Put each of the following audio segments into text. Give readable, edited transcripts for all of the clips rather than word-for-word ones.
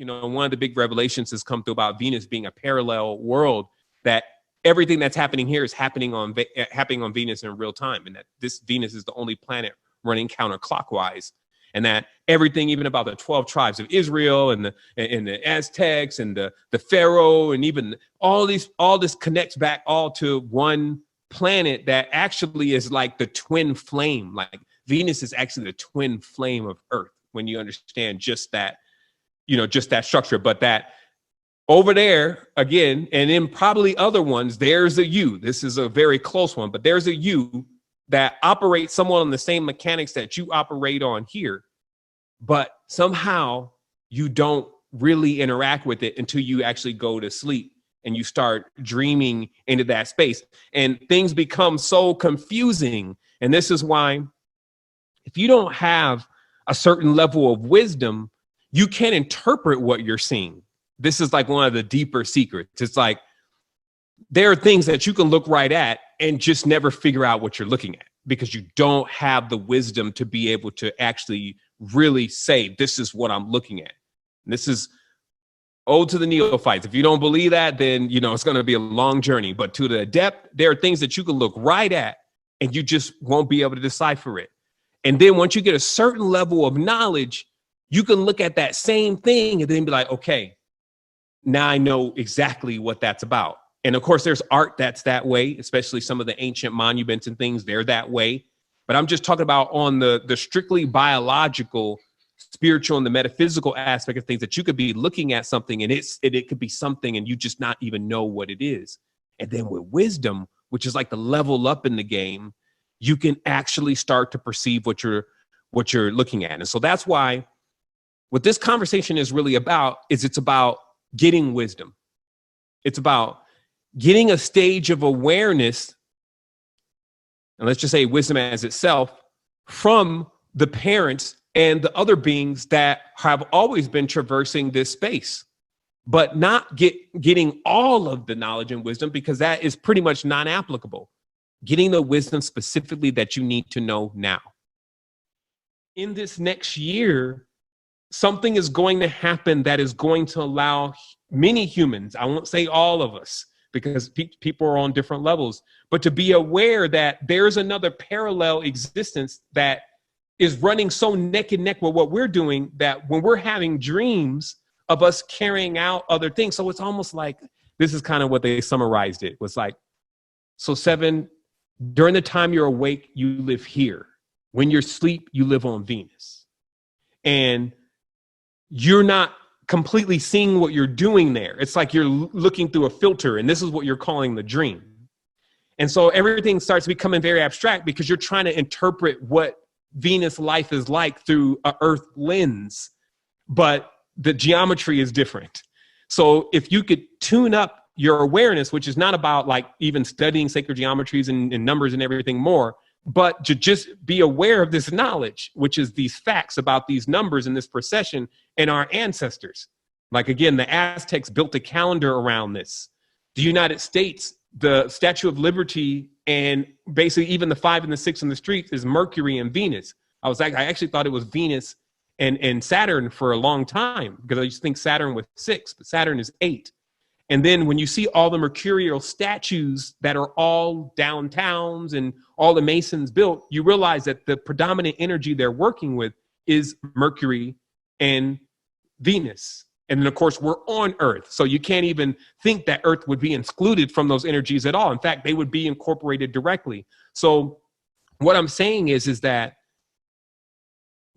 you know, one of the big revelations has come through about Venus being a parallel world, that everything that's happening here is happening on Venus in real time, and that this Venus is the only planet running counterclockwise, and that everything, even about the 12 tribes of Israel and the Aztecs and the Pharaoh, and even all this connects back all to one planet that actually is like the twin flame. Like Venus is actually the twin flame of Earth, when you understand just that, you know, just that structure. But that over there again, and in probably other ones, there's a you. This is a very close one, but there's a you that operates somewhat on the same mechanics that you operate on here, but somehow you don't really interact with it until you actually go to sleep and you start dreaming into that space, and things become so confusing. And this is why, if you don't have a certain level of wisdom, you can't interpret what you're seeing. This is like one of the deeper secrets. It's like, there are things that you can look right at and just never figure out what you're looking at, because you don't have the wisdom to be able to actually really say, this is what I'm looking at. And this is ode to the neophytes. If you don't believe that, then, you know, it's going to be a long journey. But to the adept, there are things that you can look right at and you just won't be able to decipher it. And then once you get a certain level of knowledge, you can look at that same thing and then be like, okay, now I know exactly what that's about. And of course, there's art that's that way, especially some of the ancient monuments and things, they're that way. But I'm just talking about on the strictly biological, spiritual, and the metaphysical aspect of things, that you could be looking at something and it could be something and you just not even know what it is. And then with wisdom, which is like the level up in the game, you can actually start to perceive what you're looking at. And so that's why what this conversation is really about is it's about getting wisdom. It's about getting a stage of awareness, and let's just say wisdom as itself, from the parents and the other beings that have always been traversing this space, but not getting all of the knowledge and wisdom, because that is pretty much non-applicable. Getting the wisdom specifically that you need to know now. In this next year, something is going to happen that is going to allow many humans, I won't say all of us, because people are on different levels, but to be aware that there's another parallel existence that is running so neck and neck with what we're doing, that when we're having dreams of us carrying out other things. So it's almost like, this is kind of what they summarized it, was like, so Sevan, during the time you're awake, you live here. When you're asleep, you live on Venus. And you're not completely seeing what you're doing there. It's like you're looking through a filter, and this is what you're calling the dream. And so everything starts becoming very abstract, because you're trying to interpret what Venus life is like through an Earth lens, but the geometry is different. So if you could tune up your awareness, which is not about like even studying sacred geometries and numbers and everything more, but to just be aware of this knowledge, which is these facts about these numbers and this procession and our ancestors. Like, again, the Aztecs built a calendar around this. The United States, the Statue of Liberty, and basically even the 5 and the 6 in the streets is Mercury and Venus. I actually thought it was Venus and Saturn for a long time, because I used to think Saturn was 6, but Saturn is 8. And then when you see all the mercurial statues that are all downtowns and all the Masons built, you realize that the predominant energy they're working with is Mercury and Venus. And then, of course, we're on Earth. So you can't even think that Earth would be excluded from those energies at all. In fact, they would be incorporated directly. So what I'm saying is that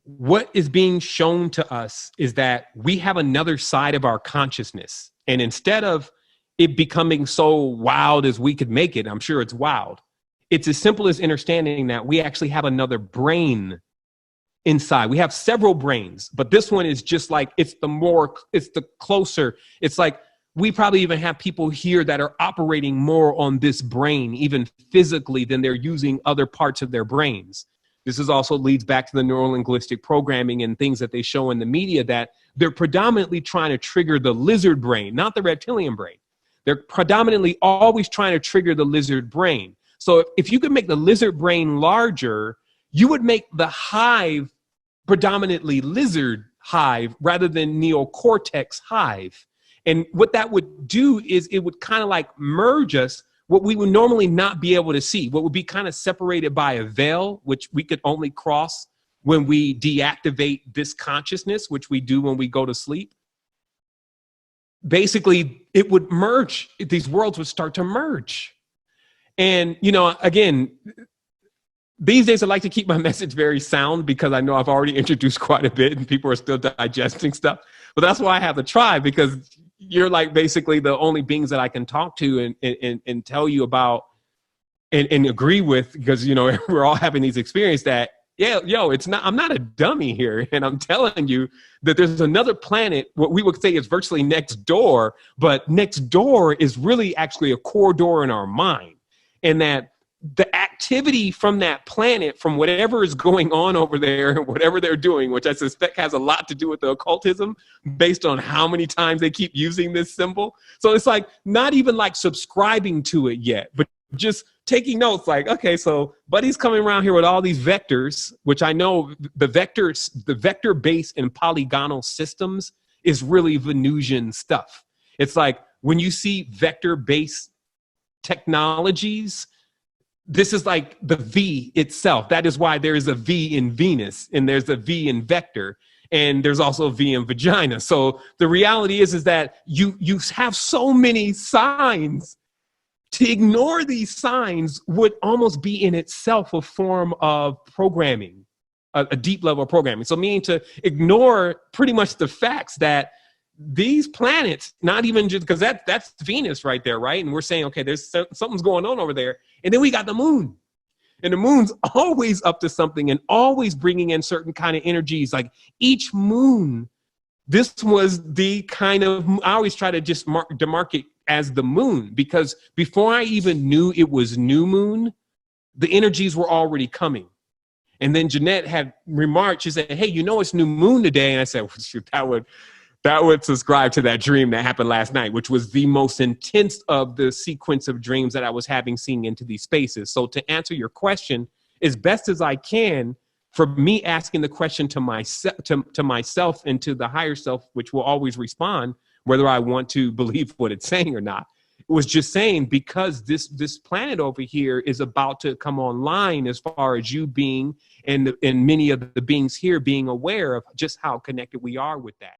what is being shown to us is that we have another side of our consciousness. And instead of it becoming so wild as we could make it, I'm sure it's wild, it's as simple as understanding that we actually have another brain inside. We have several brains, but this one is just like, it's the closer. It's like we probably even have people here that are operating more on this brain, even physically, than they're using other parts of their brains. This is also leads back to the neurolinguistic programming and things that they show in the media, that they're predominantly trying to trigger the lizard brain, not the reptilian brain. They're predominantly always trying to trigger the lizard brain. So if you could make the lizard brain larger, you would make the hive predominantly lizard hive rather than neocortex hive. And what that would do is it would kind of like merge us, what we would normally not be able to see, what would be kind of separated by a veil, which we could only cross when we deactivate this consciousness, which we do when we go to sleep. Basically, it would merge. These worlds would start to merge. And, you know, again, these days I like to keep my message very sound because I know I've already introduced quite a bit and people are still digesting stuff. But that's why I have the tribe, because you're like basically the only beings that I can talk to and tell you about and agree with, because, you know, we're all having these experiences that, yeah, yo, it's not, I'm not a dummy here. And I'm telling you that there's another planet, what we would say is virtually next door, but next door is really actually a corridor in our mind. And that the activity from that planet, from whatever is going on over there, whatever they're doing, which I suspect has a lot to do with the occultism based on how many times they keep using this symbol. So it's like not even like subscribing to it yet, but just taking notes like, okay, so Buddy's coming around here with all these vectors, which I know the vector base in polygonal systems is really Venusian stuff. It's like when you see vector based technologies, this is like the V itself. That is why there is a V in Venus and there's a V in vector and there's also a V in vagina. So the reality is that you have so many signs. To ignore these signs would almost be in itself a form of programming, a deep level of programming. So meaning to ignore pretty much the facts that these planets, not even just because that's Venus right there, right? And we're saying, okay, there's something's going on over there. And then we got the moon. And the moon's always up to something and always bringing in certain kind of energies. Like each moon, this was the kind of, I always try to just demarcate as the moon, because before I even knew it was new moon, the energies were already coming. And then Jeanette had remarked, she said, hey, you know, it's new moon today. And I said, well, shoot, that would subscribe to that dream that happened last night, which was the most intense of the sequence of dreams that I was having seeing into these spaces. So to answer your question, as best as I can, for me asking the question to myself and to the higher self, which will always respond, whether I want to believe what it's saying or not, it was just saying, because this planet over here is about to come online, as far as you being and many of the beings here being aware of just how connected we are with that.